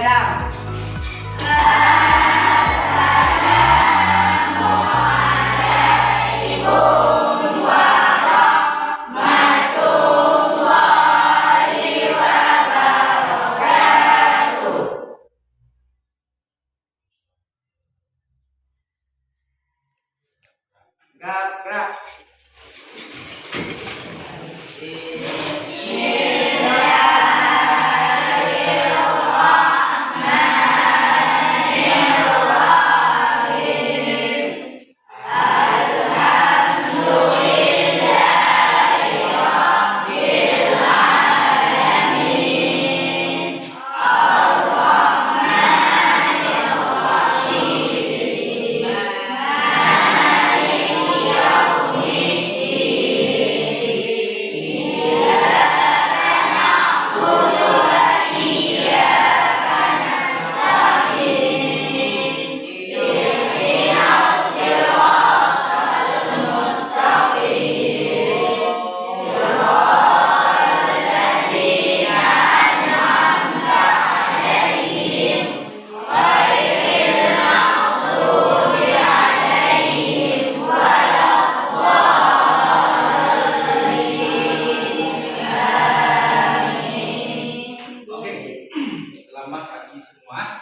Salam. Gerak. Selamat pagi semua.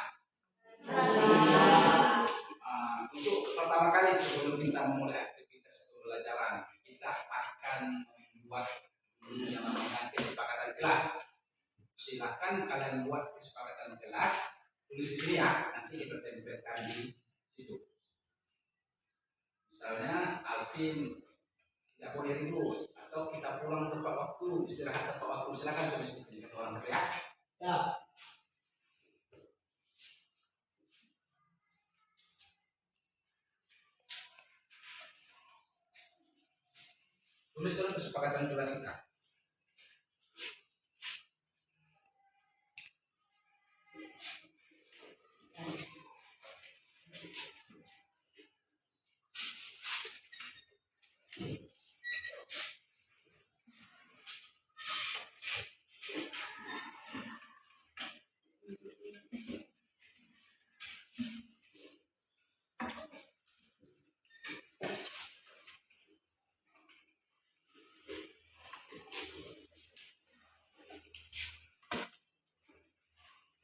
Untuk pertama kali sebelum kita memulai aktivitas pembelajaran, kita akan membuat yang namanya kesepakatan kelas. Silakan kalian buat kesepakatan kelas, tulis di sini ya. Nanti kita tempelkan di situ. Misalnya Alvin tidak boleh ribut atau kita pulang tepat waktu, istirahat tepat waktu. Silakan tulis di sini satu orang saja ya. Ya. Tulis dalam kesepakatan kelas kita.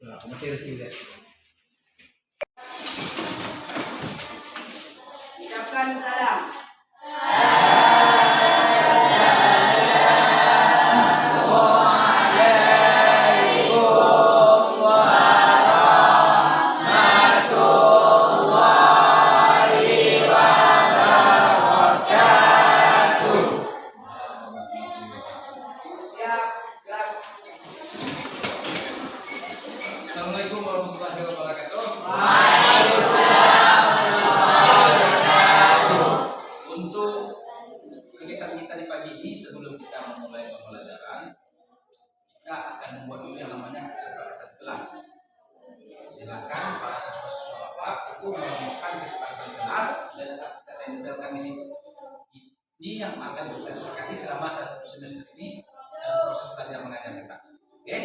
Nah, materi Ucapkan salam. Assalamualaikum warahmatullahi wabarakatuh. Untuk kegiatan kita di pagi ini, sebelum kita memulai pembelajaran, kita akan membuat dulu yang namanya kesepakatan kelas. Silakan para siswa-siswa Bapak itu merumuskan kesepakatan kelas dan kita tempelkan di situ. Ini yang akan kita sepakati selama satu semester ini dalam proses belajar mengajar kita. Oke?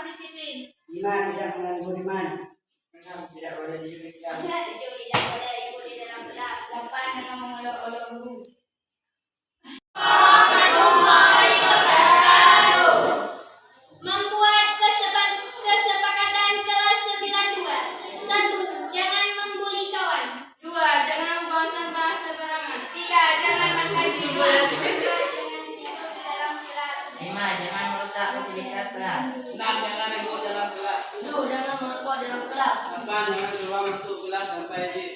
disiplin. 5. Tidak mengganggu teman. 6. Tidak boleh dijulikkan. 7. Tidak boleh ikut di dalam kelas. 8. Jangan mengolok-olok guru. Membuat kesepakatan kelas 92. 1. Jangan membuli kawan. 2. Jangan membuang sampah sembarangan. 3. Jangan makan di luar. 4. Jangan tidur di dalam kelas. 5. Jangan merusak fasilitas kelas. 6. Jangan ribut dalam kelas. 7. Jangan merokok dalam kelas. 8. Jangan keluar masuk kelas tanpa izin.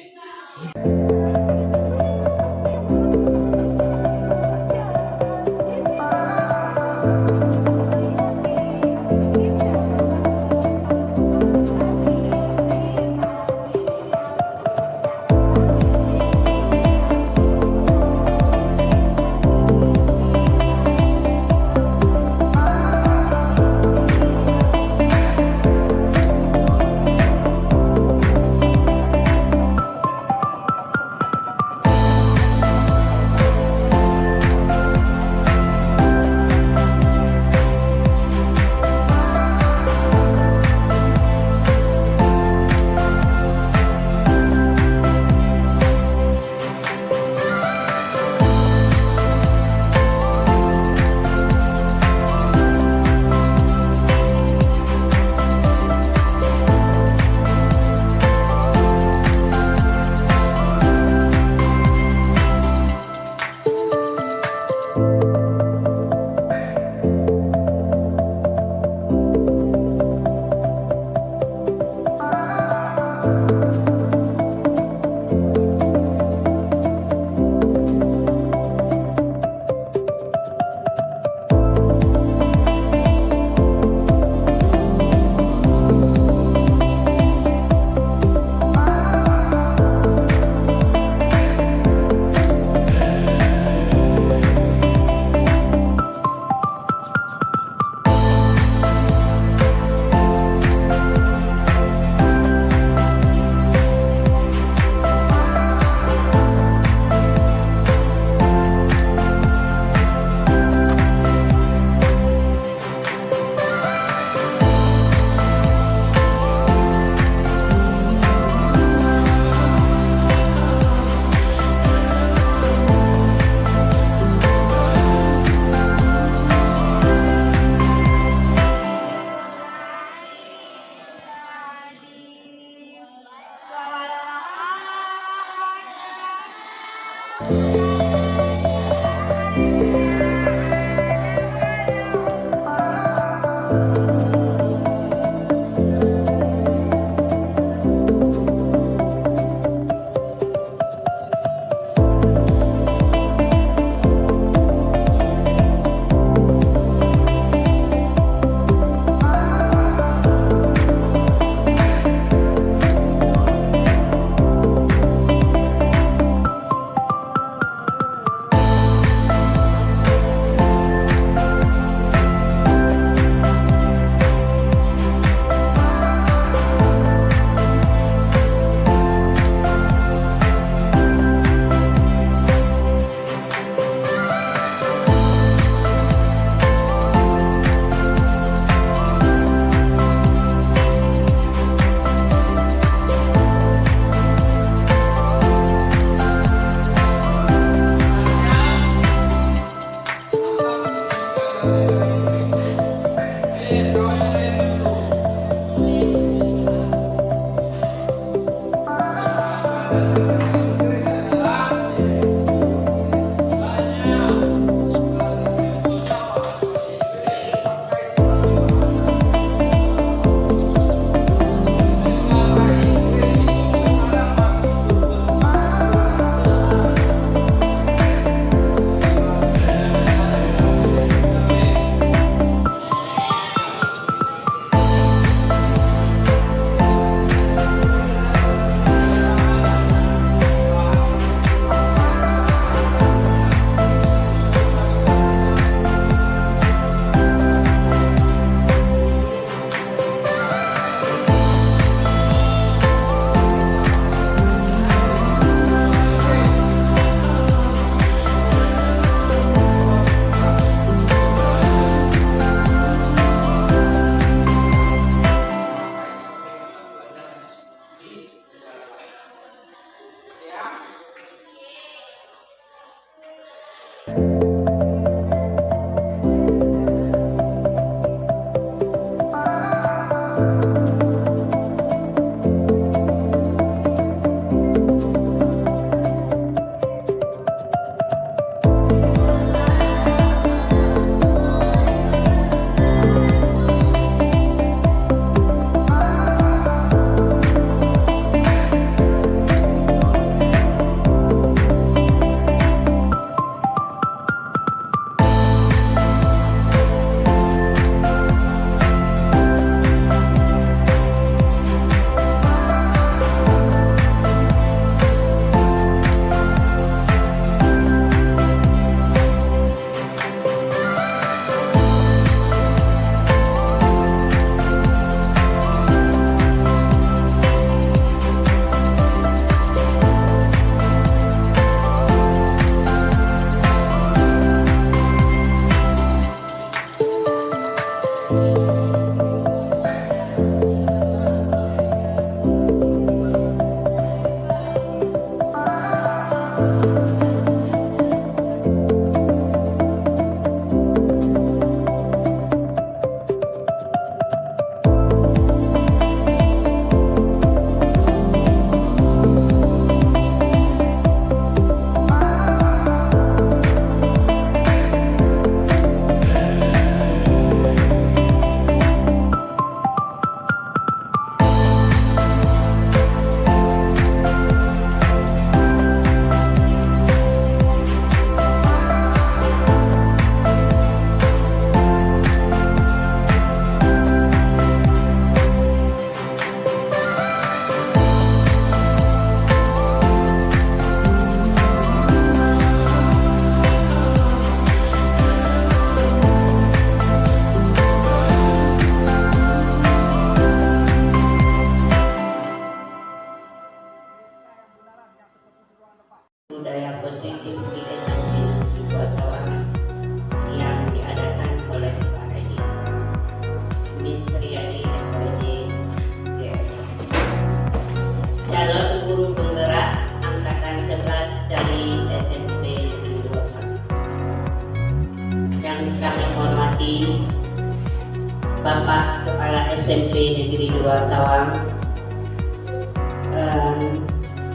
Bapak Kepala SMP Negeri 2 Sawang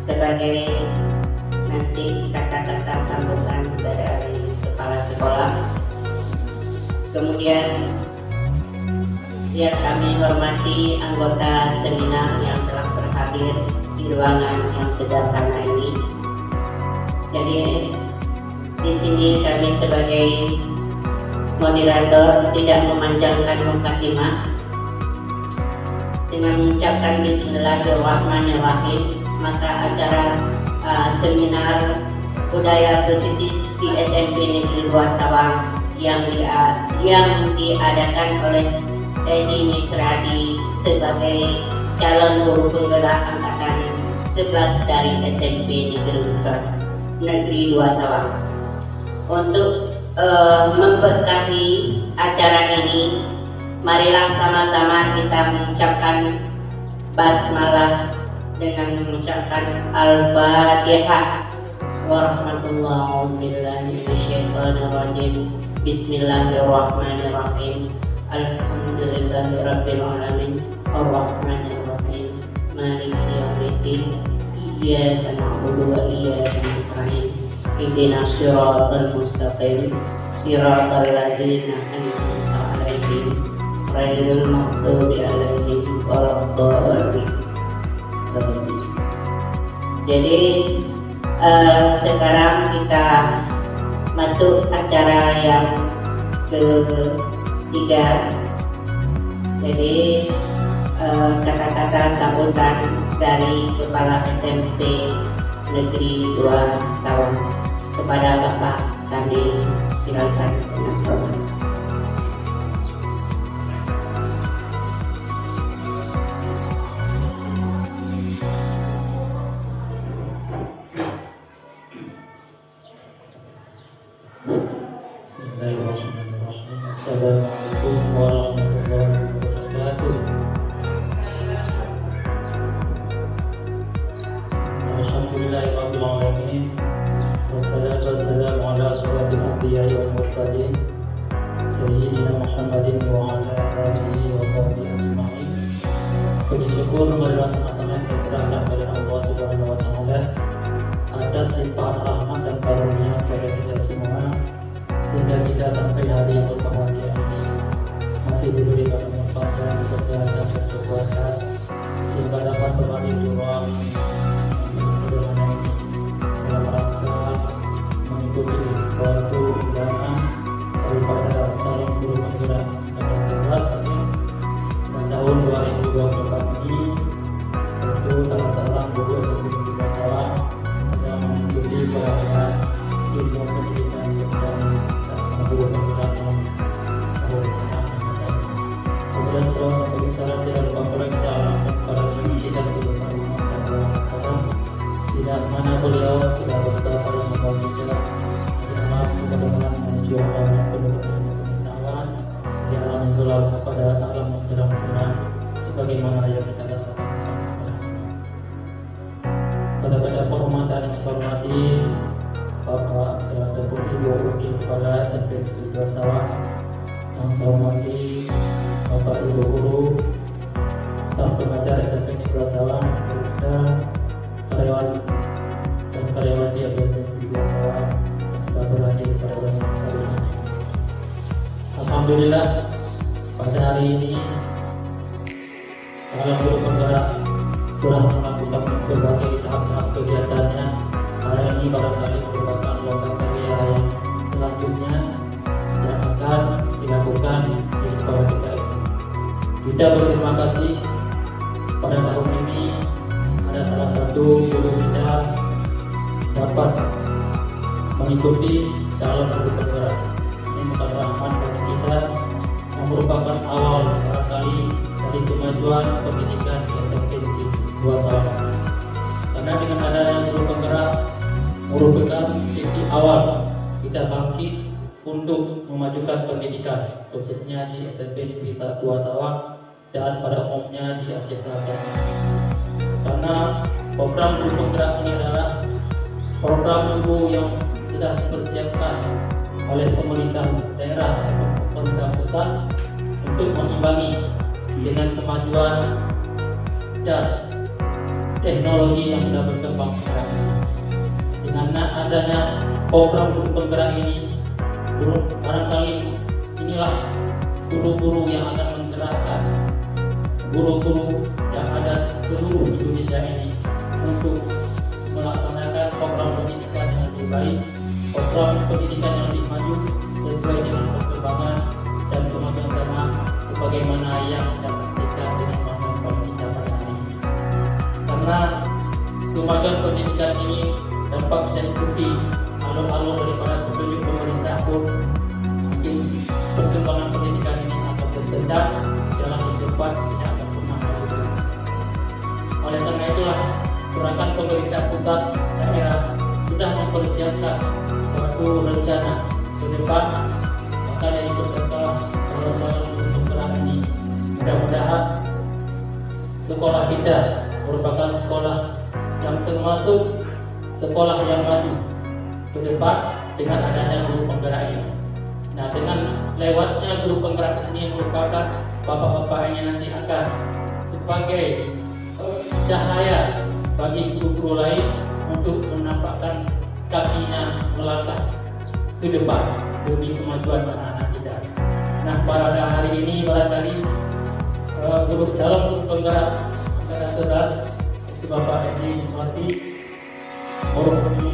sebagai nanti kata-kata sambutan dari kepala sekolah. Kemudian yang kami hormati anggota seminar yang telah berhadir di ruangan yang sederhana ini. Jadi di sini kami sebagai moderator tidak memanjangkan mukadimah dengan mengucapkan Bismillahirrahmanirrahim, maka acara seminar budaya positif di SMP Negeri 2 Sawang yang diadakan oleh Edi Misradi sebagai calon guru penggerak angkatan 11 dari SMP Negeri 2 Sawang. Untuk memberkati acara ini, marilah sama-sama kita mengucapkan basmalah dengan mengucapkan Al-Fatihah. Warahmatullahi Bismillahirrahmanirrahim. Alhamdulillahirabbil alamin. Arrahmanirrahim. Maliki yaumiddin. Iyyaka na'budu wa iyyaka nasta'in. Ihdinas siratal mustaqim. Siratal ladzina an'amta 'alaihim ghairil maghdubi 'alaihim waladdallin. Jadi sekarang kita masuk acara yang ketiga. Jadi kata-kata sambutan dari Kepala SMP Negeri 2 Sawang kepada Bapak kami silakan dengan hormat. Assalamualaikum warahmatullahi wabarakatuh. Alhamdulillahirabbil alamin. Wassalatu wassalamu ala asyrofil anbiya'i wal mursalin sayyidina Muhammadin wa ala alihi wa sahbihi ajma'in. Puji syukur marilah sama-sama kita serahkan kepada Allah Subhanahu wa taala atas limpahan rahmat dan karunia kepada kita semua, sehingga kita sampai hari yang berbahagia ini masih diberikan kesempatan, kesehatan dan kekuatan, sehingga dapat kembali di ruang sederhana ini dalam rangka mengikuti suatu undangan daripada calon guru penggerak angkatan 11 pada tahun 2024 ini. Tentu salah seorang guru SMP Negeri 2 Sawang sedang mengikuti pelatihan ilmu pendidikan dan guru penggerak tahun kemudian setelah pembicaraan tidak lupa pula kita alamkan pada diri kita bersama sama tidak mana beliau tidak berusaha pada membawa kita dalam mudah-mudahan menuju alam yang penuh dengan kebenaran di alam yang gelap kepada alam yang terang-terang sebagaimana yang kita rasakan bersama-sama. Kata-kata penghormatan yang saya hormati Bapak ataupun Ibu Wakil Kepala SMP Negeri 2 Sawang, yang saya hormati Bapak Ibu Guru, staf pengajar SMP Negeri 2 Sawang, serta karyawan dan karyawati SMP Negeri 2 Sawang sudah berhadir pada bulan puasa ini. Alhamdulillah pada hari ini dalam guru penggerak telah melakukan berbagai tahap-tahap kegiatannya. Hari ini barangkali merupakan lomba karya yang selanjutnya yang akan dilakukan di sekolah kita ini. Kita berterima kasih pada tahun ini ada salah satu guru kita dapat mengikuti calon guru penggerak. Ini bukan rahmat bagi kita, yang merupakan awal barangkali dari kemajuan pendidikan di SMP Negeri 2 Sawang. Karena dengan adanya guru penggerak merupakan titik awal kita bangkit untuk memajukan pendidikan, khususnya di SMP Negeri 2 Sawang dan pada umumnya di Aceh Selatan. Karena program guru penggerak ini adalah program guru yang sudah dipersiapkan oleh pemerintah daerah atau pemerintah pusat untuk mengimbangi dengan kemajuan dan teknologi yang sudah berkembang sekarang. Dengan adanya program guru penggerak ini, barangkali inilah guru-guru yang akan menggerakkan guru-guru yang ada seluruh Indonesia ini untuk melaksanakan program pendidikan yang lebih baik, program pendidikan yang lebih maju sesuai dengan perkembangan dan kemajuan zaman sebagaimana yang kita saksikan dengan kemajuan kita pada hari ini. Karena kemajuan pendidikan ini dapat diikuti alur-alur daripada petunjuk pemerintah pun, mungkin perkembangan pendidikan ini akan bersendat dalam cepat tidak akan pernah maju. Oleh karena itulah gerakan pemerintah pusat daerah sudah mempersiapkan suatu rencana ke depan, maka dari peserta program penggerak ini mudah-mudahan sekolah kita merupakan sekolah yang termasuk sekolah yang maju ke depan dengan adanya guru penggerak ini. Nah, dengan lewatnya guru penggerak ini merupakan bapak-bapak yang nanti akan sebagai cahaya bagi guru-guru lain untuk menampakkan kakinya melangkah ke depan demi kemajuan anak-anak kita. Nah, pada hari ini barangkali guru calon guru penggerak antara saudara Bapak Edi Mati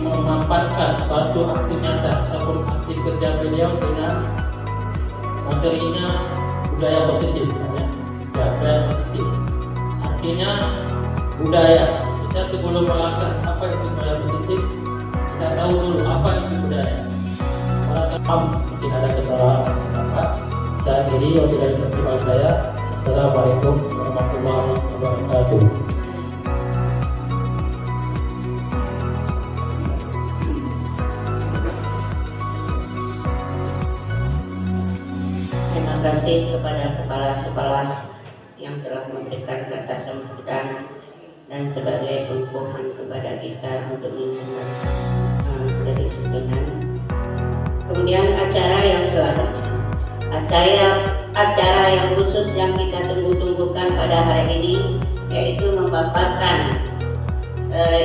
memaparkan suatu aksi nyata ataupun aksi kerja beliau dengan materinya budaya positif, ya, budaya positif. Artinya budaya kita sebelum melangkah apa itu budaya positif, kita tahu dulu apa itu budaya. Mungkin ada kesalahan kata. Saya kiri dari Menteri saya. Assalamualaikum warahmatullahi wabarakatuh. Terima kasih kepada kepala sekolah yang telah memberikan kata sambutan dan sebagai pengukuhan kepada kita untuk menunjukkan kedisiplinan. Kemudian acara yang selanjutnya, acara yang khusus yang kita tunggu-tunggukan pada hari ini, yaitu memaparkan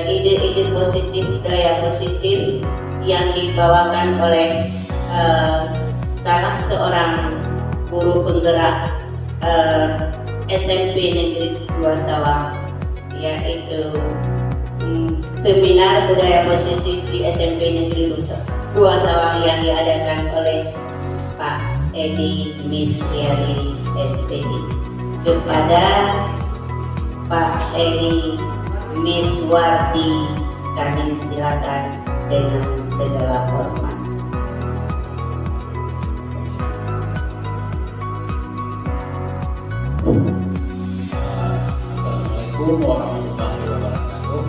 ide-ide positif, budaya positif yang dibawakan oleh salah seorang guru penggerak SMP Negeri 2 Sawang, yaitu seminar budaya positif di SMP Negeri 2 Sawang yang diadakan oleh Pak Edi Misriani SPD. Kepada Pak Edi Miswardi kami silakan dengan segala hormat. Assalamualaikum warahmatullahi wabarakatuh.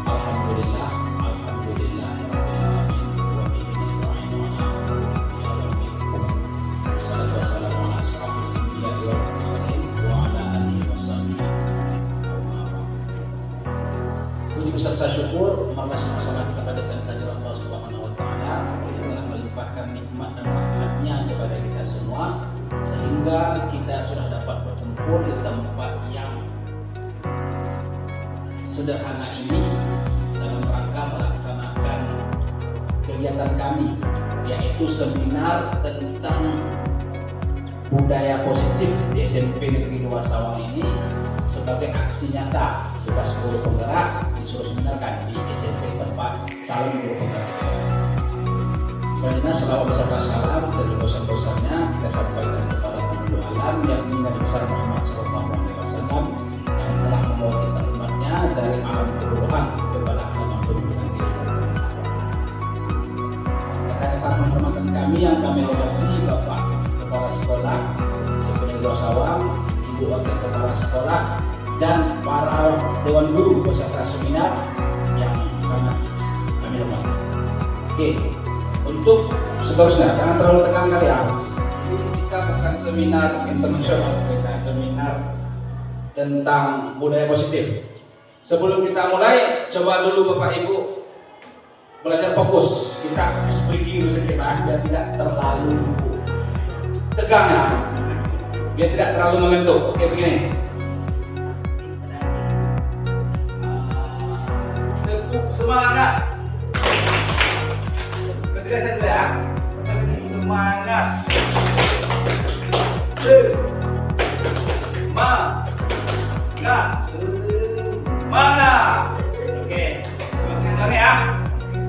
Alhamdulillah rabbil alamin wa bihi nasta'in ala umuri dunya. Wassalatu wassalamu ala asyrafil anbiya'i wal mursalin wa ala alihi wasahbihi. Puji beserta syukur maka sama-sama kita panjatkan kehadirat Allah Subhanahu wa taala yang telah melimpahkan nikmat dan rahmatnya kepada kita semua, sehingga kita sudah dapat berkumpul di tempat yang sederhana ini dalam rangka melaksanakan kegiatan kami, yaitu seminar tentang budaya positif di SMP Negeri 2 Sawang ini sebagai aksi nyata tugas guru penggerak disuruh seminarkan di SMP tempat calon guru penggerak. Selanjutnya selawat beserta salam dan dosa-dosanya kita sampaikan kepada Penghulu Alam yang Nabi besar Muhammad SAW yang telah membawa kita umatnya dari alam keburukan kepada alam keburukan diri dan rekan-rekan menghormati kami yang kami hormati Bapak Kepala Sekolah SMP Negeri 2 Sawang, Ibu Wakil Kepala Sekolah, dan para Dewan Guru beserta seminar yang sangat kami hormati. Oke. Untuk seterusnya, jangan terlalu tekan kalian. Kita bukan seminar internasional, kita seminar tentang budaya positif. Sebelum kita mulai, coba dulu Bapak Ibu belajar fokus. kita speaking dulu sedikit biar tidak terlalu tegang ya, biar tidak terlalu mengentuk. Oke, begini. Tepuk semangat. Ketiga saya dulu ya. Semangat. Semangat. Oke, semangat ya.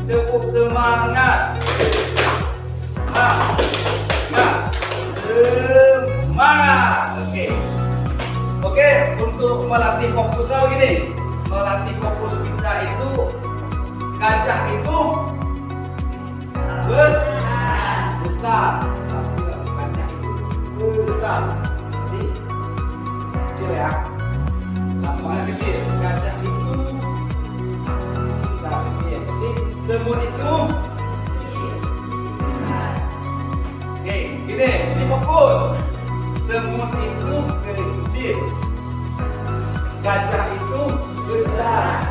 Tepuk semangat. Semangat. Oke, untuk melatih fokus kau gini, melatih fokus kita itu gajah itu besar. Gajah itu besar. Jadi kecil ya. Mana kecil? Gajah itu besar. Jadi semut itu. Oke, gini, ini fokus. Semut itu kecil, gajah itu besar.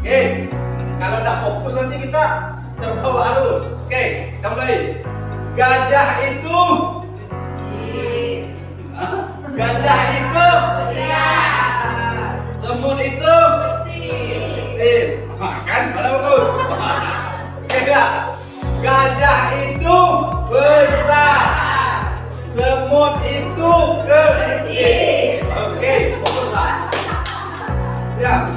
Oke, kalau tidak fokus nanti kita terbawa arus. Oke, kita mulai. Gajah itu gajah itu semut itu kecil. Kan? Mana fokus? Oke, gajah itu besar. Semut itu kecil. Oke, fokuslah. Ya.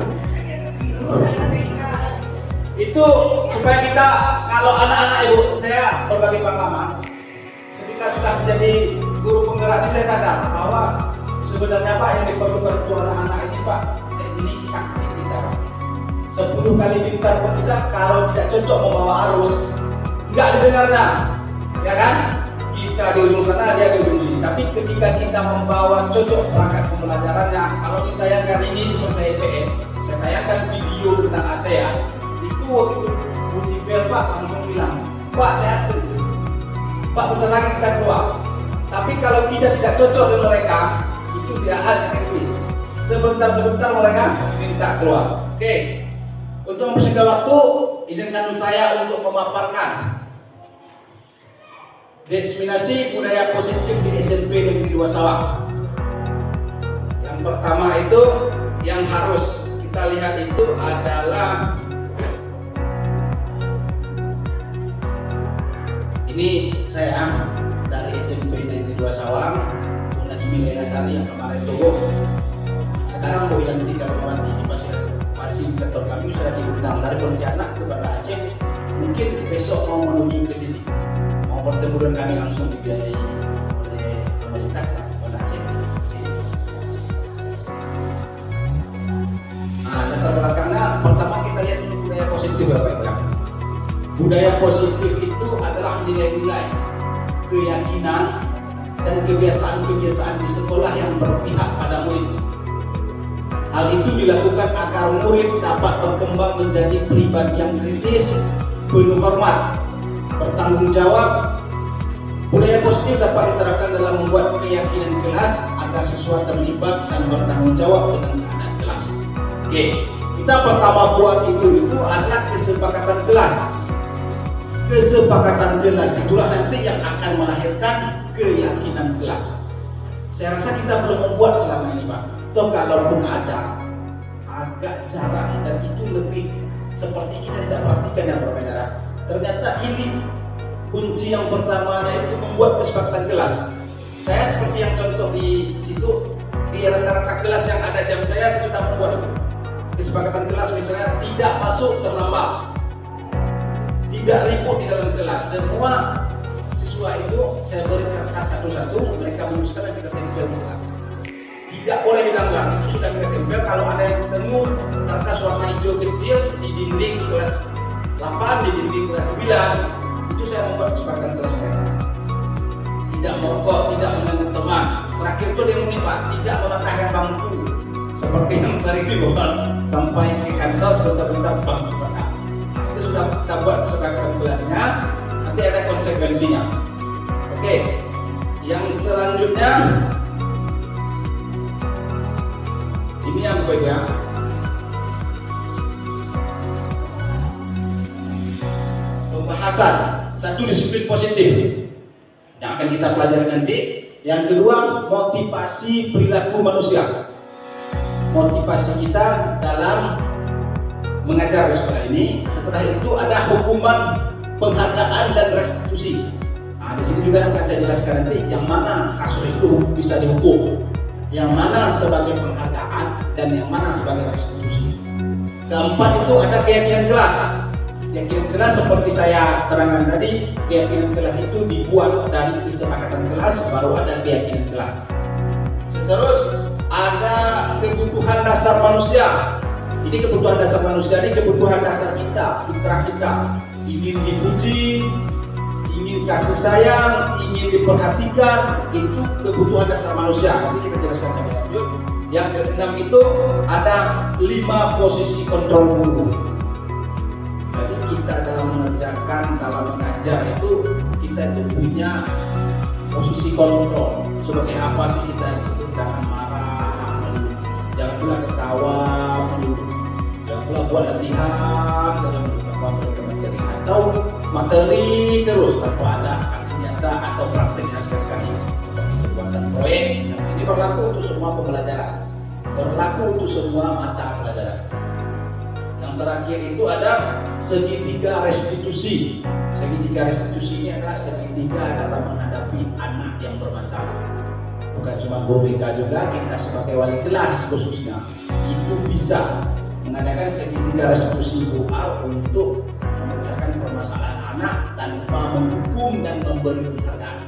Itu supaya kita, kalau anak-anak ibu saya berbagi pengalaman, ketika sudah menjadi guru penggerak ini saya sadar bahwa sebenarnya Pak yang diperlukan untuk anak-anak ini Pak, ini taktik kita Pak. 10 kali pintar pun kita kalau tidak cocok membawa arus, nggak didengarnya, ya kan? Kita di ujung sana, dia di ujung sini. Tapi ketika kita membawa cocok perangkat pembelajarannya, kalau kita yang ini seperti saya EPS, saya tayangkan video tentang ASEAN, itu waktu Budipel Pak langsung bilang, Pak saya setuju, Pak bentar lagi kita keluar. Tapi kalau kita tidak cocok dengan mereka, itu tidak ada yang sebentar-sebentar mereka minta keluar. Oke, untuk mempersingkat waktu, izinkan saya untuk memaparkan diseminasi budaya positif di SMP Negeri 2 Sawang. Yang pertama itu yang harus kita lihat itu adalah ini saya dari SMP Negeri 2 Sawang, Bunda Cimilena Sari yang kemarin turun. Sekarang Bu yang 3 Kepati di masih kantor kami sudah diundang dari Pontianak ke Banda Aceh. Mungkin besok mau menuju ke sini. Bertemu dengan kami langsung dibiayai oleh pemerintah Banda Aceh. Nah, latar belakangnya pertama kita lihat budaya positif Bapak Ibu. Budaya positif itu adalah nilai-nilai, keyakinan dan kebiasaan-kebiasaan di sekolah yang berpihak pada murid. Hal itu dilakukan agar murid dapat berkembang menjadi pribadi yang kritis, penuh hormat, bertanggung jawab. Budaya positif dapat diterapkan dalam membuat keyakinan kelas agar siswa terlibat dan bertanggung jawab dengan keadaan kelas. Oke, kita pertama buat itu adalah kesepakatan kelas. Kesepakatan kelas itulah nanti yang akan melahirkan keyakinan kelas. Saya rasa kita belum membuat selama ini Pak. Toh kalaupun ada, agak jarang dan itu lebih seperti kita tidak praktikan yang berbeda. Ternyata ini kunci yang pertamanya itu membuat kesepakatan kelas. Saya seperti yang contoh di situ, di rata-rata kelas yang ada jam saya kita membuat kesepakatan kelas, misalnya tidak masuk terlambat, tidak ribut di dalam kelas. Semua siswa itu saya beri kertas satu-satu, mereka menuliskan dan kita tempel di kelas. Tidak boleh dilanggar, itu sudah kita tempel. Kalau ada yang ketemu kertas warna hijau kecil di dinding kelas 8, di dinding kelas 9, itu saya membuat kesepakatan kelas mereka. Tidak merokok, tidak mengganggu teman. Terakhir itu dia meminta Pak, tidak mematahkan bangku seperti yang sering dibuat sampai ke kantor sebentar-bentar bangku patah. Itu sudah kita buat kesepakatan kelasnya, nanti ada konsekuensinya. Oke, yang selanjutnya ini yang pegang. kekerasan. Satu, disiplin positif yang akan kita pelajari nanti. Yang kedua, motivasi perilaku manusia. Motivasi kita dalam mengajar di sekolah ini. Setelah itu ada hukuman, penghargaan dan restitusi. Nah, di sini juga akan saya jelaskan nanti yang mana kasus itu bisa dihukum, yang mana sebagai penghargaan dan yang mana sebagai restitusi. Keempat itu ada keyakinan kelas. Keyakinan kelas seperti saya terangkan tadi, keyakinan kelas itu dibuat dari kesepakatan kelas, baru ada keyakinan kelas. Terus ada kebutuhan dasar manusia. Ini kebutuhan dasar manusia, ini kebutuhan dasar kita, fitrah kita. Ingin dipuji, ingin kasih sayang, ingin diperhatikan, itu kebutuhan dasar manusia. Nanti kita jelaskan lebih lanjut. Yang keenam itu ada 5 posisi kontrol guru. Jadi kita dalam mengerjakan, dalam mengajar itu kita itu punya posisi kontrol. Sebagai apa sih kita disebut jangan marah, jangan pula ketawa, jangan pula buat latihan, jangan pula materi atau materi terus tanpa ada aksi nyata atau praktik sekali seperti pembuatan proyek. Ini berlaku untuk semua pembelajaran, berlaku untuk semua mata pelajaran. Yang terakhir itu ada segitiga restitusi. Segitiga restitusi ini adalah segitiga dalam menghadapi anak yang bermasalah. Bukan cuma guru BK juga, kita sebagai wali kelas khususnya itu bisa mengadakan segitiga restitusi doa untuk memecahkan permasalahan anak tanpa menghukum dan memberi penghargaan.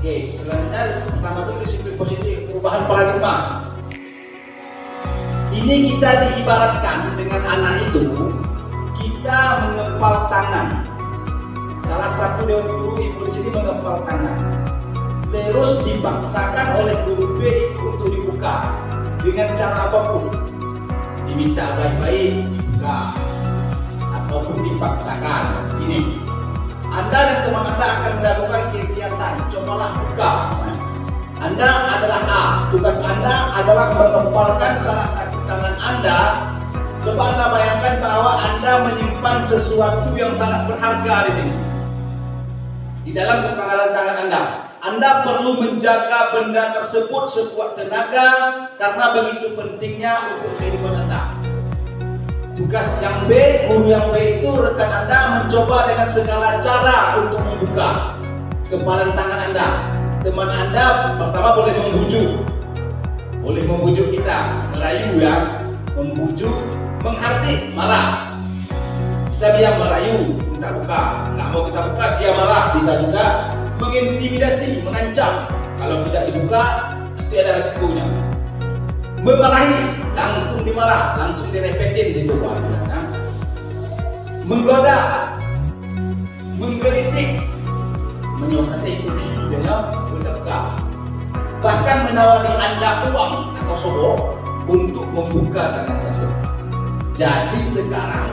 Oke, selanjutnya pertama itu disiplin positif, perubahan paradigma. Ini kita diibaratkan dengan anak itu, kita mengepal tangan. Salah satu dewan guru ibu di sini mengepal tangan, terus dipaksakan oleh guru B untuk dibuka dengan cara apapun, diminta baik-baik dibuka ataupun dipaksakan. Ini Anda dan teman Anda akan melakukan kegiatan, cobalah buka. Anda adalah A, tugas Anda adalah mengepalkan salah satu tangan Anda. Coba Anda bayangkan bahwa Anda menyimpan sesuatu yang sangat berharga di sini di dalam kepala tangan Anda. Anda perlu menjaga benda tersebut sekuat tenaga karena begitu pentingnya untuk kehidupan Anda. Tugas yang B, guru yang B itu rekan Anda mencoba dengan segala cara untuk membuka kepala tangan Anda. Teman Anda pertama boleh membujuk kita, merayu ya, membujuk, menghardik, marah. Bisa dia merayu, minta buka, nggak mau kita buka, dia marah. Bisa juga mengintimidasi, mengancam. Kalau tidak dibuka, itu ada resikonya. Memarahi, langsung dimarah, langsung direpetin di situ. Menggoda, menggelitik, menyuruhati itu tidak buka. Bahkan menawari Anda uang atau sodok untuk membuka tangan tersebut. Jadi sekarang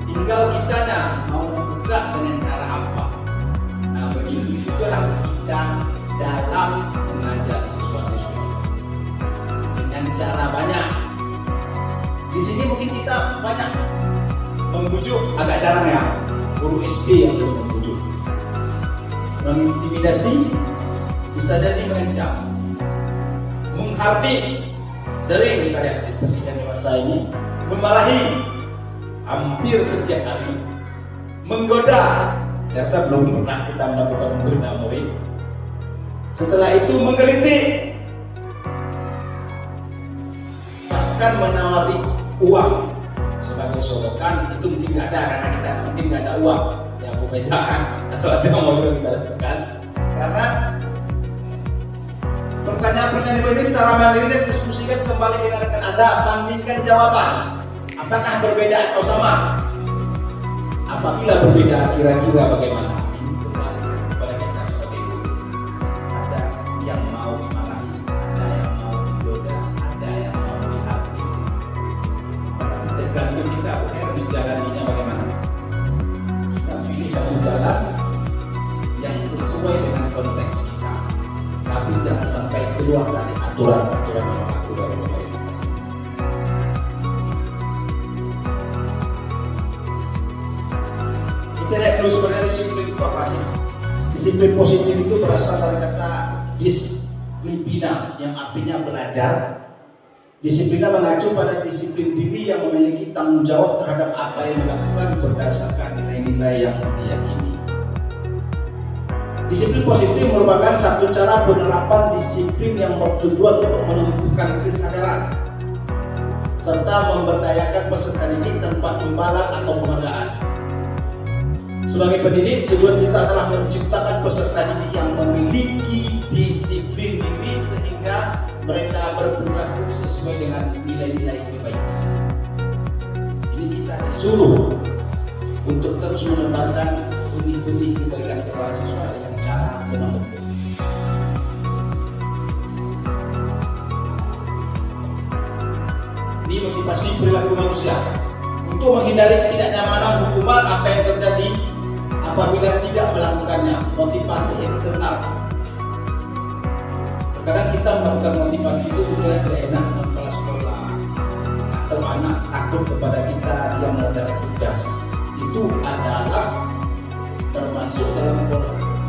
tinggal kitanya mau membuka dengan cara apa. Nah, begitu juga kita dalam mengajar siswa-siswa dengan cara banyak. Di sini mungkin kita banyak membujuk, agak jarang ya. Guru SD yang sering membujuk, mengintimidasi, bisa jadi mengancam, menghardik, sering kita lihat di pendidikan dewasa ini, memarahi hampir setiap hari, menggoda, saya rasa belum pernah kita melakukan menggoda murid. Setelah itu menggelitik, bahkan menawari uang sebagai sodokan. Itu mungkin nggak ada karena kita mungkin nggak ada uang yang membedakan atau ada yang mau kita lakukan. Karena pertanyaan-pertanyaan ini secara mandiri diskusikan kembali dengan rekan Anda, bandingkan jawaban. Apakah berbeda atau sama? Apabila berbeda, kira-kira bagaimana? Ini kembali kepada kita sebagai guru. Ada yang mau dimarahi, ada yang mau digoda, ada yang mau dihati. Tergantung kita menjalaninya bagaimana. Kita pilih satu jalan yang sesuai dengan konteks kita, tapi jangan sampai keluar dari aturan yang berlaku dari pemerintah. Kita lihat dulu sebenarnya disiplin itu apa sih? Disiplin positif itu berasal dari kata disiplina yang artinya belajar. Disiplina mengacu pada disiplin diri yang memiliki tanggung jawab terhadap apa yang dilakukan berdasarkan nilai-nilai yang diyakini. Disiplin positif merupakan satu cara penerapan disiplin yang bertujuan untuk menumbuhkan kesadaran serta memberdayakan peserta didik tanpa imbalan atau penghargaan. Sebagai pendidik, tujuan kita adalah menciptakan peserta didik yang memiliki disiplin diri sehingga mereka berperilaku sesuai dengan nilai-nilai kebaikan. Ini kita disuruh untuk terus menebarkan benih-benih kebaikan kepada siswa dengan cara menempuh. Ini motivasi perilaku manusia untuk menghindari ketidaknyamanan hukuman apa yang terjadi apabila tidak melakukannya. Motivasi eksternal. Kadang kita melakukan motivasi itu juga tidak enak kepala sekolah atau anak takut kepada kita yang mengerjakan tugas. Itu adalah termasuk dalam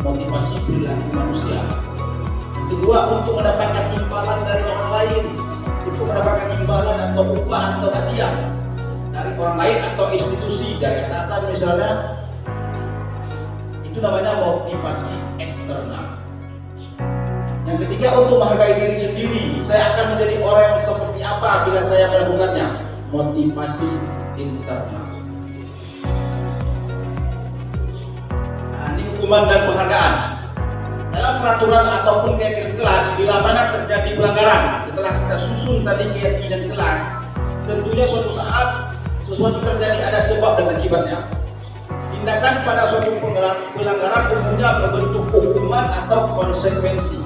motivasi perilaku manusia. Yang kedua, untuk mendapatkan imbalan dari orang lain, untuk mendapatkan imbalan atau upah atau hadiah dari orang lain atau institusi, dari atasan misalnya, itu namanya motivasi eksternal. Yang ketiga, untuk menghargai diri sendiri. Saya akan menjadi orang yang seperti apa bila saya melakukannya. Motivasi internal. Nah, ini hukuman dan penghargaan. Dalam peraturan ataupun keyakinan kelas, bila mana terjadi pelanggaran, setelah kita susun tadi keyakinan kelas, tentunya suatu saat sesuatu terjadi, ada sebab dan akibatnya. Tindakan pada suatu pelanggaran umumnya berbentuk hukuman atau konsekuensi.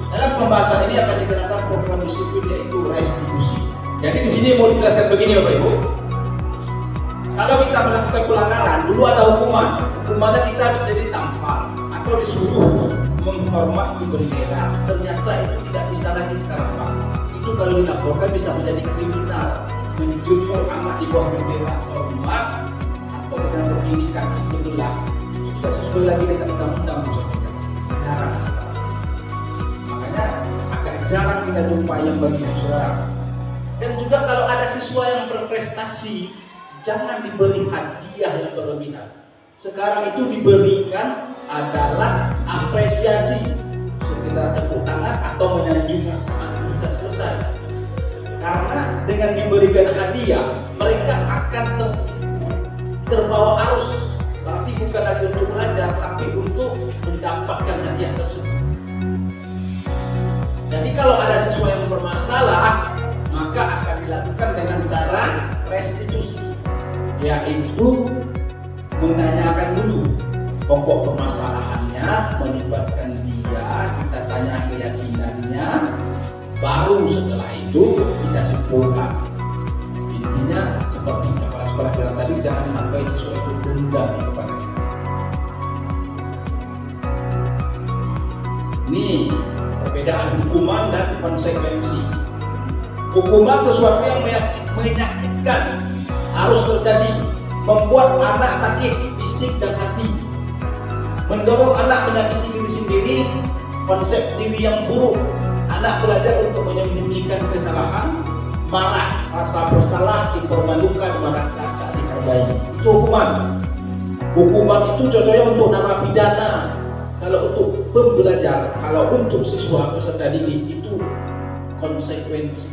Dalam pembahasan ini akan dikenakan program disiplin yaitu restitusi. Jadi di sini mau dijelaskan begini Bapak Ibu. Kalau kita melakukan pelanggaran, dulu ada hukuman. Hukumannya kita bisa ditampar atau disuruh menghormati bendera. Ternyata itu tidak bisa lagi sekarang Pak. Itu kalau dilaporkan bisa menjadi kriminal. Menjunjung amat di bawah bendera hormat atau dengan berdiri kaki sebelah. Itu tidak sesuai lagi dengan undang-undang. Jarang. Agak jarang kita jumpa yang begitu. Dan juga kalau ada siswa yang berprestasi, jangan diberi hadiah yang berlebihan. Sekarang itu diberikan adalah apresiasi, sekedar tepuk tangan atau menyanjung saat sudah selesai. Karena dengan diberikan hadiah, mereka akan terbawa arus. Berarti bukan lagi untuk belajar, tapi untuk mendapatkan hadiah tersebut. Jadi kalau ada siswa yang bermasalah, maka akan dilakukan dengan cara restitusi, yaitu menanyakan dulu pokok permasalahannya, melibatkan dia, kita tanya keyakinannya, baru setelah itu kita simpulkan. Intinya seperti kepala sekolah bilang tadi, jangan sampai siswa itu dendam kepada kita. Ini perbedaan hukuman dan konsekuensi. Hukuman sesuatu yang menyakitkan harus terjadi, membuat anak sakit fisik dan hati, mendorong anak menyakiti diri sendiri, konsep diri yang buruk, anak belajar untuk menyembunyikan kesalahan, marah, rasa bersalah, dipermalukan, merasa tak dihargai. Itu hukuman. Hukuman itu cocoknya untuk narapidana. Kalau untuk pembelajar, kalau untuk siswa peserta didik itu konsekuensi.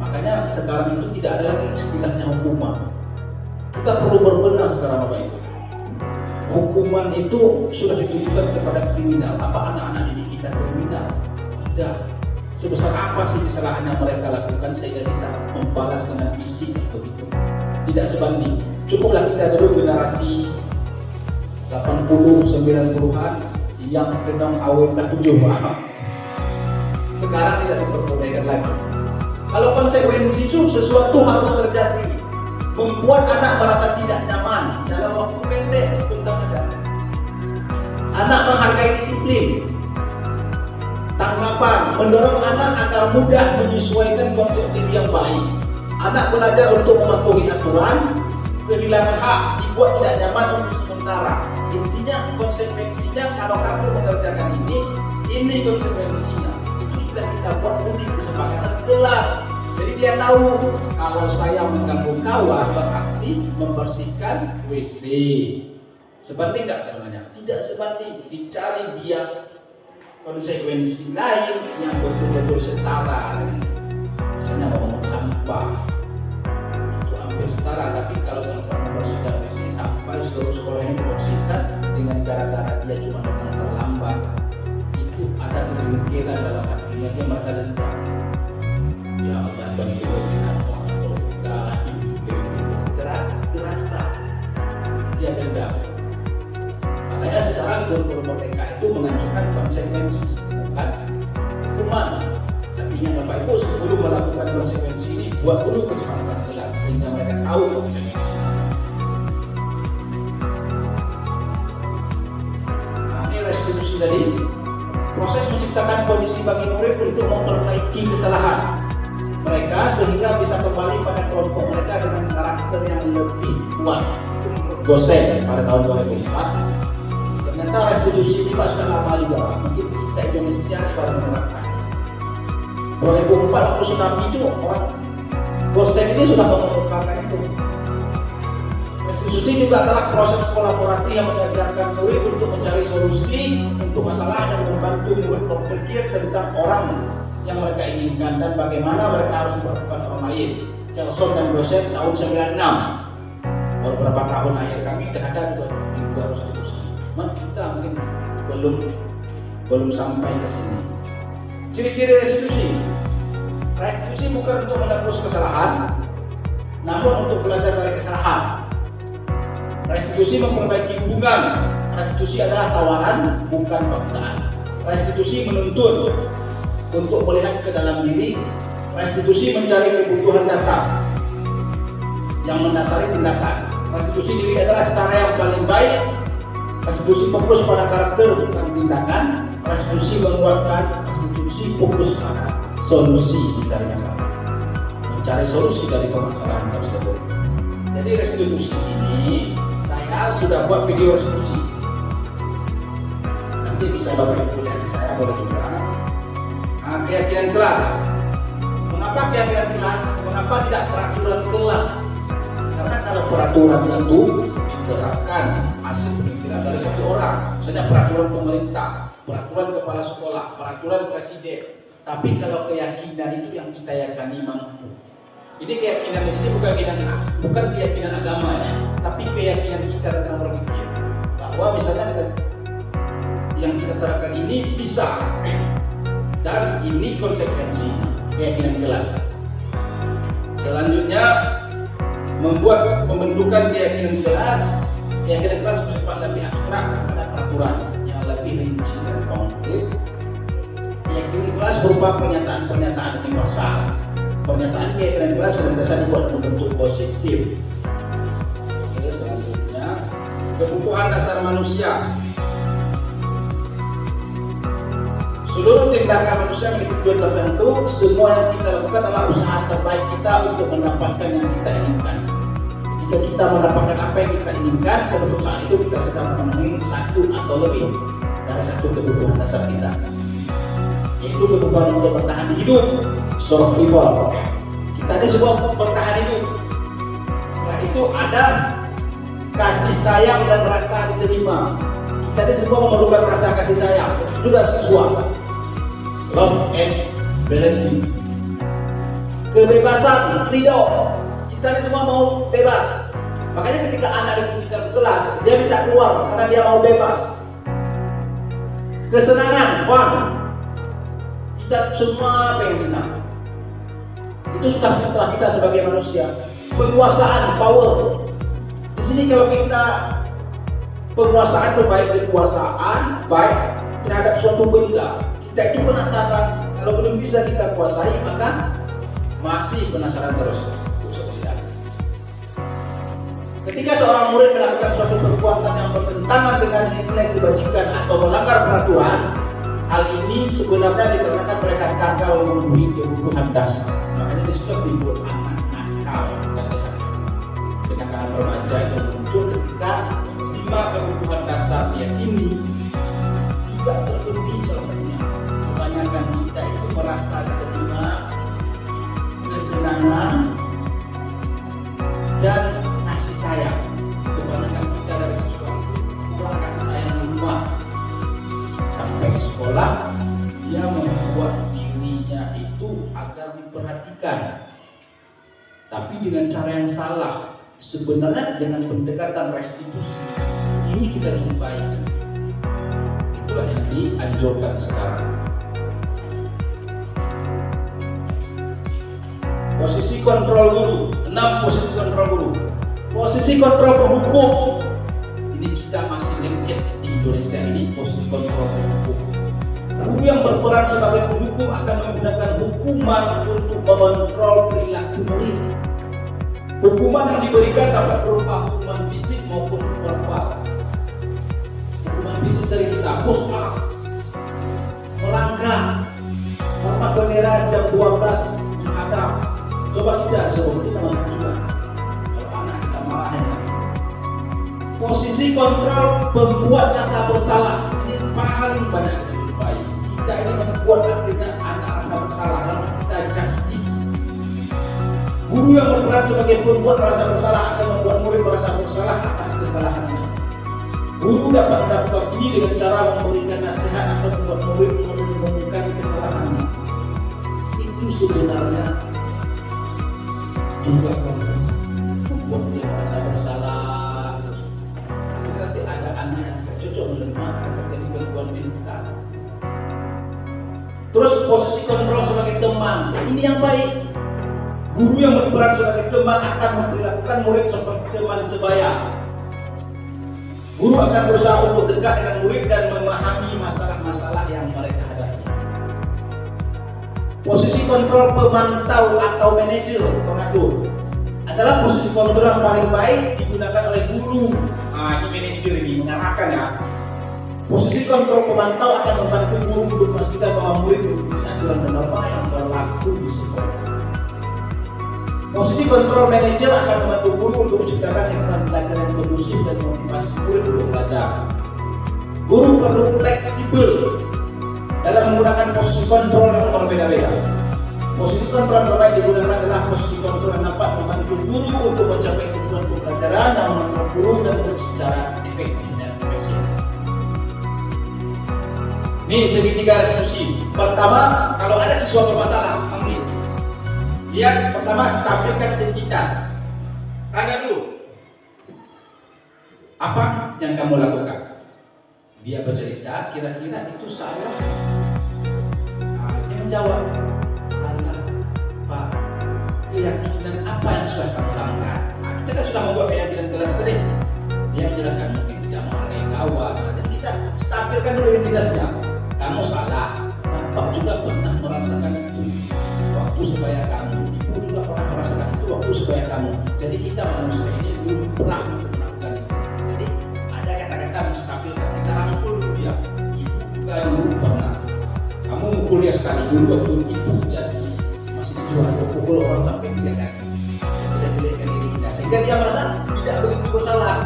Makanya sekarang itu tidak ada lagi istilahnya hukuman. Kita perlu berbenah sekarang Bapak Ibu. Hukuman itu sudah ditujukan kepada kriminal. Apa anak-anak didik kita kriminal? Tidak. Sebesar apa sih kesalahan yang mereka lakukan sehingga kita membalas dengan fisik begitu? Tidak sebanding. Cukuplah kita dulu generasi 80, 90-an yang sedang awet tak 7. Sekarang tidak diperbolehkan lagi. Kalau konsekuensi itu sesuatu harus terjadi, membuat anak merasa tidak nyaman dalam waktu pendek sebentar saja. Anak menghargai disiplin, tanggapan, mendorong anak agar mudah menyesuaikan konsep diri yang baik. Anak belajar untuk mematuhi aturan, kehilangan hak dibuat tidak nyaman untuk sementara. Intinya konsekuensinya kalau kamu mengerjakan ini konsekuensinya. Itu sudah kita buat undi kesepakatan kelas. Jadi dia tahu kalau saya mengganggu kawan berarti membersihkan WC. Sebanding nggak sebenarnya? Tidak sebanding. Dicari dia konsekuensi lain yang betul-betul setara. Misalnya ngomong sampah itu hampir setara, tapi kalau sampah membersihkan WC sampai seluruh sekolah ini membersihkan dengan gara-gara dia cuma datang terlambat, itu ada kejengkelan dalam hatinya, dia merasa dendam. Ya Allah, bantu dengan orang terasa dia dendam. Makanya sekarang guru-guru merdeka itu mengajukan konsekuensi, bukan hukuman. Artinya Bapak Ibu sebelum melakukan konsekuensi ini buat dulu kesepakatan kelas sehingga mereka tahu konsekuensi. Nah, ini restitusi tadi. Proses menciptakan kondisi bagi murid untuk memperbaiki kesalahan mereka sehingga bisa kembali pada kelompok mereka dengan karakter yang lebih kuat. Dosen pada tahun 2004. Ternyata restitusi ini pas sudah lama juga, mungkin kita Indonesia baru menerapkan. 2004 waktu tsunami itu orang dosen ini sudah mengemukakan itu. Restitusi juga adalah proses kolaborasi yang mengajarkan murid untuk mencari solusi untuk masalah dan membantu murid berpikir tentang orang yang mereka inginkan dan bagaimana mereka harus memperlakukan orang lain. Celson dan dosen tahun 96. Beberapa tahun akhir kami ada juga restitusi. Kita mungkin belum sampai ke sini. Ciri-ciri restitusi. Restitusi bukan untuk menebus kesalahan, namun untuk belajar dari kesalahan. Restitusi memperbaiki hubungan. Restitusi adalah tawaran, bukan paksaan. Restitusi menuntut untuk melihat ke dalam diri. Restitusi mencari kebutuhan dasar yang mendasari tindakan. Restitusi diri adalah cara yang paling baik. Restitusi fokus pada karakter bukan tindakan. Restitusi menguatkan. Restitusi fokus pada solusi mencari masalah, mencari solusi dari permasalahan tersebut. Jadi restitusi ini saya sudah buat video restitusi. Nanti bisa Bapak Ibu lihat di saya boleh juga. Nah, keyakinan kelas. Mengapa keyakinan kelas? Mengapa tidak peraturan kelas? Karena kalau peraturan itu diterapkan hasil pemikiran dari satu orang, misalnya peraturan pemerintah, peraturan kepala sekolah, peraturan presiden. Tapi kalau keyakinan itu yang kita yakini mampu. Ini keyakinan di sini bukan keyakinan agama ya, tapi keyakinan kita dalam berpikir bahwa misalnya yang kita terapkan ini bisa dan ini konsekuensinya, keyakinan kelas. Selanjutnya pembentukan keyakinan kelas. Keyakinan kelas bersifat lebih abstrak pada peraturan yang lebih rinci dan konkret. Keyakinan kelas berupa pernyataan-pernyataan universal. Pernyataan keyakinan kelas senantiasa dibuat berbentuk positif. Oke, selanjutnya kebutuhan dasar manusia. Seluruh tindakan manusia memiliki tujuan tertentu. Semua yang kita lakukan adalah usaha terbaik kita untuk mendapatkan yang kita inginkan. Jika kita mendapatkan apa yang kita inginkan, sebetulnya saat itu kita sedang memenuhi satu atau lebih dari satu kebutuhan dasar kita, yaitu kebutuhan untuk bertahan hidup, survival. Kita ini semua bertahan hidup. Setelah itu ada kasih sayang dan rasa diterima. Kita ini semua memerlukan rasa kasih sayang. Sudah seksual, love and balance. Kebebasan, freedom. Kita ini semua mau bebas. Makanya ketika anak dikucilkan kelas, dia minta keluar karena dia mau bebas. Kesenangan, fun. Kita semua pengen senang. Itu sudah fitrah kita sebagai manusia. Penguasaan, power. Di sini kalau kita penguasaan itu baik kekuasaan, baik terhadap suatu benda. Kita itu penasaran. Kalau belum bisa kita kuasai, maka masih penasaran terus. Ketika seorang murid melakukan suatu perbuatan yang bertentangan dengan nilai kebajikan atau melanggar peraturan, hal ini sebenarnya dikarenakan mereka gagal memenuhi kebutuhan dasar. Makanya disebut timbul anak nakal. Kenakalan remaja itu muncul saya ini juga terpenuhi salah satunya. Kebanyakan kita itu merasa terima kesenangan dan kasih sayang. Kebanyakan kita dari sesuatu kurang kasih sayang di rumah. Sampai sekolah dia membuat dirinya itu agar diperhatikan, tapi dengan cara yang salah. Sebenarnya dengan pendekatan restitusi ini kita jumpai. Itulah yang dianjurkan sekarang. Posisi kontrol guru, 6 posisi kontrol guru. Posisi kontrol penghukum, ini kita masih lengket di Indonesia ini. Posisi kontrol penghukum, guru yang berperan sebagai penghukum akan menggunakan hukuman untuk mengontrol perilaku murid. Hukuman yang diberikan dapat berupa hukuman fisik maupun verbal. Hukuman fisik sering kita push up, melangkah, hormat bendera jam 12 menghadap. Coba kita seperti teman-teman. Kalau anak kita marahin. Posisi kontrol pembuat rasa bersalah, ini paling banyak kita jumpai. Kita ini membuat akhirnya anak rasa bersalah dalam kita justice. Guru yang berperan sebagai pembuat rasa bersalah akan membuat murid merasa bersalah atas kesalahannya. Guru dapat melakukan ini dengan cara memberikan nasihat atau membuat murid menemukan kesalahannya. Itu sebenarnya juga membuat dia merasa bersalah. Berarti ada anak yang tidak cocok menerima terjadi gangguan mental. Terus posisi kontrol sebagai teman, ini yang baik. Guru yang berperan sebagai teman akan memperlakukan murid seperti teman sebaya. Guru akan berusaha untuk dekat dengan murid dan memahami masalah-masalah yang mereka hadapi. Posisi kontrol pemantau atau manajer pengatur adalah posisi kontrol yang paling baik digunakan oleh guru. Ini manajer ini mengarahkan ya. Posisi kontrol pemantau akan membantu guru untuk memastikan bahwa murid mengikuti aturan dan norma yang berlaku di sekolah. Posisi kontrol manajer akan membantu guru untuk menciptakan lingkungan belajar yang kondusif dan memotivasi murid untuk belajar. Guru perlu fleksibel dalam menggunakan posisi kontrol yang berbeda-beda. Posisi kontrol yang terbaik digunakan adalah posisi kontrol yang dapat membantu guru untuk mencapai tujuan pembelajaran dan mengontrol guru dan murid secara efektif dan efisien. Ini segitiga restitusi. Pertama, kalau ada sesuatu masalah, ambil. Lihat pertama, stabilkan identitas. Tanya dulu, apa yang kamu lakukan? Dia bercerita, kira-kira itu salah. Dia menjawab, salah Pak. Keyakinan apa yang sudah kamu langgar? Kita kan sudah membuat keyakinan kelas tadi. Dia menjelaskan mungkin tidak menghargai kawan. Jadi kita stabilkan dulu identitasnya. Kamu salah. Bapak juga pernah merasakan itu waktu sebaya kamu. Ibu juga pernah merasakan itu waktu sebaya kamu. Jadi kita manusia ini dulu pernah melakukan itu. Jadi ada kata-kata menstabilkan. Kita rangkul dulu dia. Ibu juga dulu pernah. Kamu kuliah sekali dulu waktu ibu jadi masih dijual pukul orang sampai tidak kan. Tidak jelekkan diri kita. Sehingga dia merasa tidak begitu bersalah.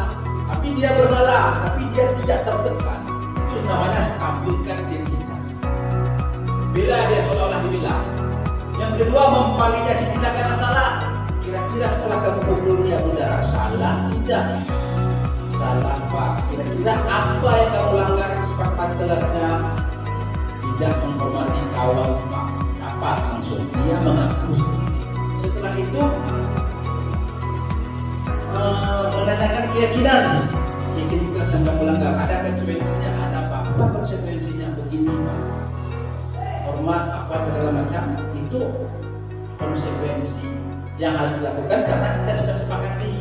Tapi dia bersalah. Tapi dia tidak tertekan. Itu namanya stabilkan identitas. Bila dia seolah-olah dibilang. Yang kedua, memvalidasi tindakan masalah. Kira-kira setelah kamu pukul dia udara, salah tidak? Salah Pak. Kira-kira apa yang kamu langgar kesepakatan kelasnya? Tidak menghormati kawan Pak. Apa langsung dia mengaku. Setelah itu mengatakan keyakinan. Yakin kelas yang kamu langgar. Ada konsekuensinya, ada apa konsekuensinya begini Pak. Hormat apa segala macam itu konsekuensi yang harus dilakukan karena kita sudah sepakati.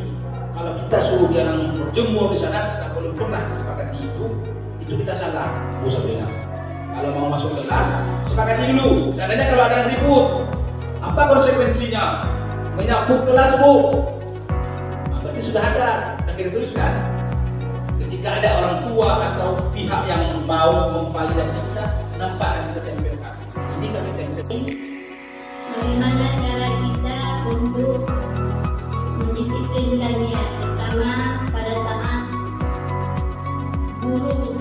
Kalau kita suruh dia langsung berjemur di sana, kita belum pernah sepakati itu kita salah. Usah bilang. Kalau mau masuk kelas, sepakati dulu. Seandainya kalau ada yang ribut, apa konsekuensinya? Menyapu kelas Bu. Nah, berarti sudah ada. Kita tuliskan. Ketika ada orang tua atau pihak yang mau memvalidasi kita, nampak yang kita tempelkan. Ini kami tempelkan. Bagaimana cara kita untuk mendisiplinkannya? Pertama, pada saat guru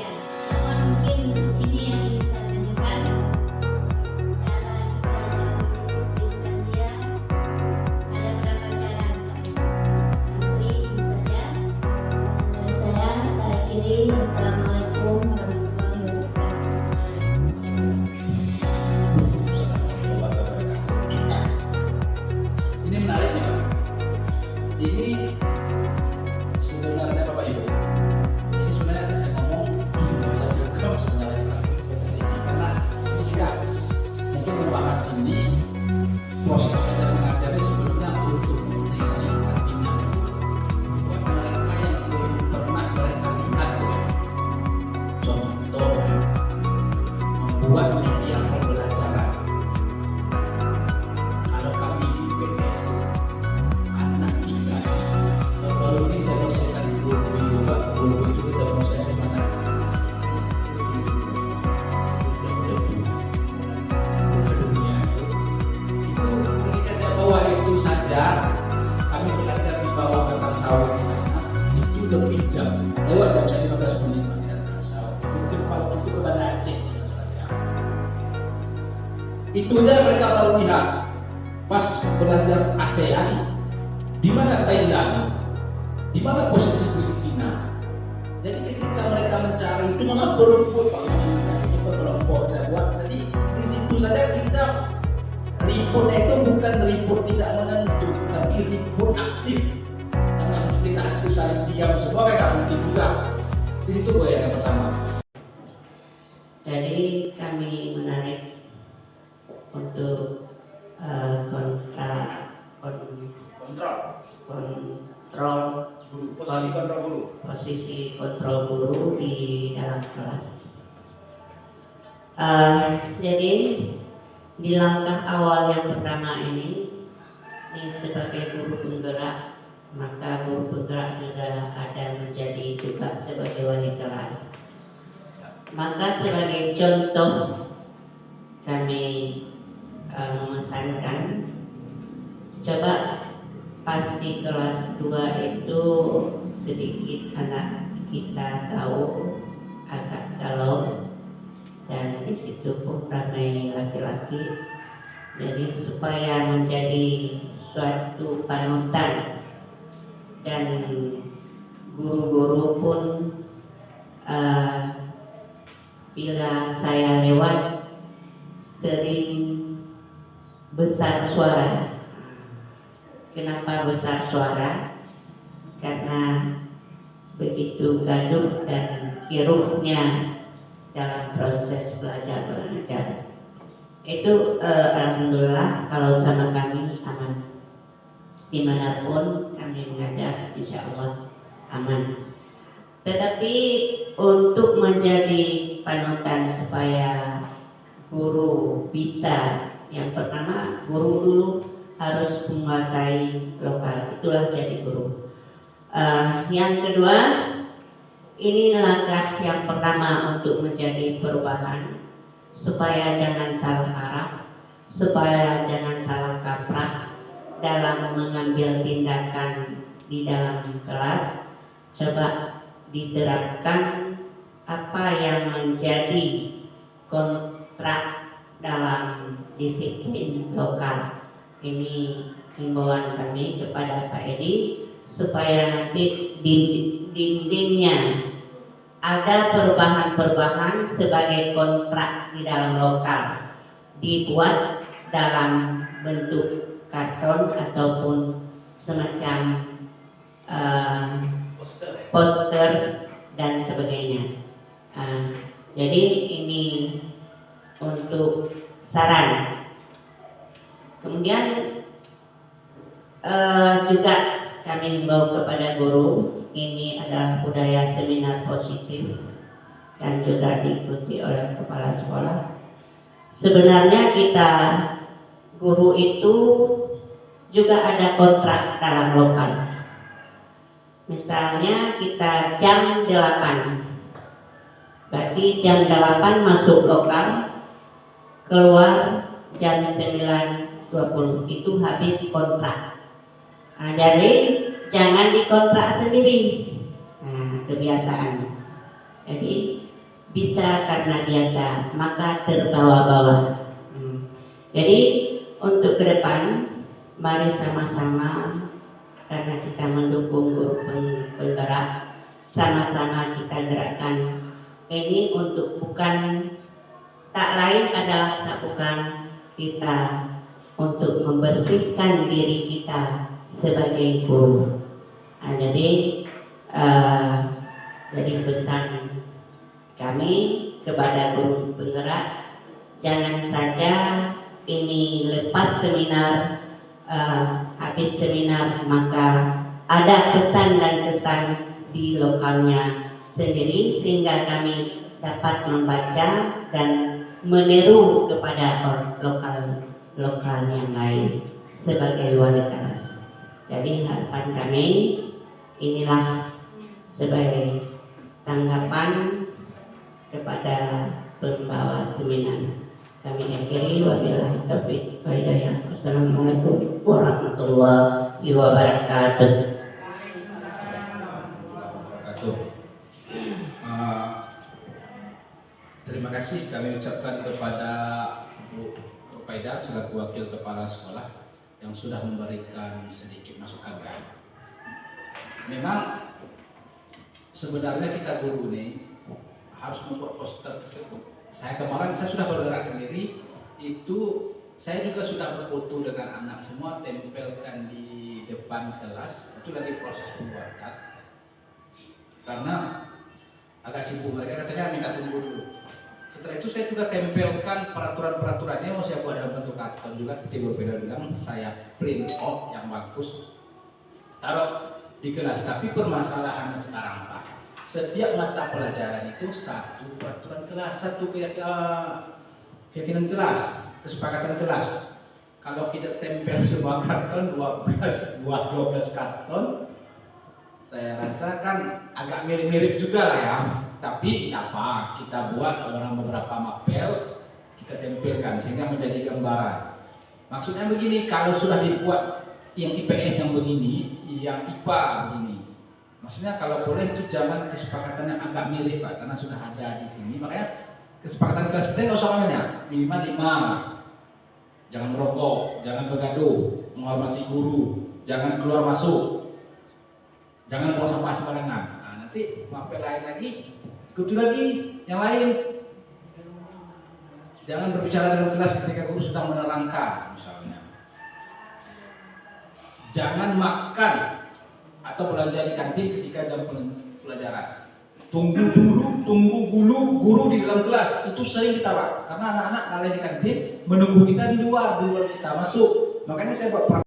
Ya, mungkin ini yang bisa tanyakan cara kita dia. Ada berapa cara nanti saja. Saya akhiri. Assalamualaikum warahmatullahi wabarakatuh. Ini menarik nih Pak. Ini sebenarnya Bapak Ibu. Ini sebenarnya saya ngomong bisa juga sebenarnya karena ini juga mungkin membahas ini proses kita mengajari sebelumnya untuk meningkatkan iman buat mereka yang belum pernah mereka lihat ya. Contoh membuat media pembelajaran. Kalau kami di PPS anak juga baru ini saya proses guru juga itu kita proses di mana dunia itu ketika saya bawa itu saja kami belajar di bawah batang sawah di sana itu lebih jam lewat jam saya 15 menit di batang sawah mungkin kalau itu ke Banda Aceh itu saja mereka baru lihat pas belajar ASEAN di mana Thailand, di mana posisi Filipina. Jadi ketika mereka mencari itu malah berumput kelompok saya buat. Jadi di situ saja kita report itu bukan report tidak menentu, tapi report aktif. Karena kita aktif saling diam semua kayak aktif juga. Di situ yang pertama. Jadi kami menarik untuk posisi kontrol guru di dalam kelas. Jadi di langkah awal yang pertama ini sebagai guru penggerak, maka guru penggerak juga ada menjadi juga sebagai wali kelas. Maka sebagai contoh kami memesankan, coba pasti kelas 2 itu sedikit anak kita tahu agak galau dan di situ pun ramai laki-laki. Jadi supaya menjadi suatu panutan dan guru-guru pun bila saya lewat sering besar suara. Kenapa besar suara? Karena begitu gaduh dan kiruhnya dalam proses belajar mengajar. Itu alhamdulillah kalau sama kami aman. Dimanapun kami mengajar, insya Allah aman. Tetapi untuk menjadi panutan supaya guru bisa, yang pertama guru dulu harus menguasai lokal, itulah jadi guru. Yang kedua, ini langkah yang pertama untuk menjadi perubahan supaya jangan salah arah, supaya jangan salah kaprah dalam mengambil tindakan di dalam kelas. Coba diterapkan apa yang menjadi kontrak dalam disiplin lokal. Ini himbauan kami kepada Pak Edi supaya nanti di dindingnya ada perubahan-perubahan sebagai kontrak di dalam lokal, dibuat dalam bentuk karton ataupun semacam poster dan sebagainya. Jadi ini untuk saran. Kemudian juga kami himbau kepada guru, ini adalah budaya seminar positif dan juga diikuti oleh kepala sekolah. Sebenarnya kita guru itu juga ada kontrak dalam lokal. Misalnya kita jam 8, berarti jam 8 masuk lokal, keluar jam 9.20, itu habis kontrak. Jadi jangan dikontrak sendiri, kebiasaan. Jadi bisa karena biasa, maka terbawa-bawa. Jadi untuk ke depan, mari sama-sama, karena kita mendukung guru penggerak, sama-sama kita gerakkan. Ini untuk bukan, tak lain adalah bukan kita untuk membersihkan diri kita sebagai guru. Nah, jadi pesan kami kepada guru penggerak, jangan saja ini lepas seminar, habis seminar maka ada pesan dan kesan di lokalnya sendiri, sehingga kami dapat membaca dan meniru kepada lokal yang lain sebagai wali kelas. Jadi harapan kami inilah sebagai tanggapan kepada pembawa seminar. Kami akhiri, wabillahi taufiq wal hidayah. Assalamualaikum warahmatullahi wabarakatuh. Terima kasih kami ucapkan kepada Bu Rupaidah selaku wakil kepala sekolah yang sudah memberikan sedikit masukan. Memang sebenarnya kita guru nih harus membuat poster tersebut. Saya kemarin saya sudah bergerak sendiri, itu saya juga sudah berfoto dengan anak semua, tempelkan di depan kelas. Itu lagi proses pembuatan karena agak sibuk, mereka katanya minta tunggu dulu. Setelah itu saya juga tempelkan peraturan-peraturannya, mau saya buat dalam bentuk karton juga seperti berbeda bilang, saya print out yang bagus taruh di kelas. Tapi permasalahannya sekarang Pak, setiap mata pelajaran itu satu peraturan kelas, satu keyakinan kelas, kesepakatan kelas. Kalau kita tempel semua karton 12 karton, saya rasa kan agak mirip-mirip juga lah ya. Tapi apa, kita buat orang beberapa mapel, kita tempelkan sehingga menjadi gambaran. Maksudnya begini, kalau sudah dibuat yang IPS yang begini, yang IPA begini, maksudnya kalau boleh itu jangan kesepakatan yang agak mirip Pak, karena sudah ada di sini. Makanya kesepakatan kelas kita nggak usah banyak, minimal 5. Jangan merokok, jangan bergaduh, menghormati guru, jangan keluar masuk, jangan buang sampah sembarangan. Nah, nanti mapel lain lagi, ikuti lagi yang lain. Jangan berbicara dalam kelas ketika guru sedang menerangkan, misalnya. Jangan makan atau belanja di kantin ketika jam pelajaran. Tunggu guru di dalam kelas. Itu sering kita Pak, karena anak-anak lalai di kantin menunggu kita di luar kita masuk. Makanya saya buat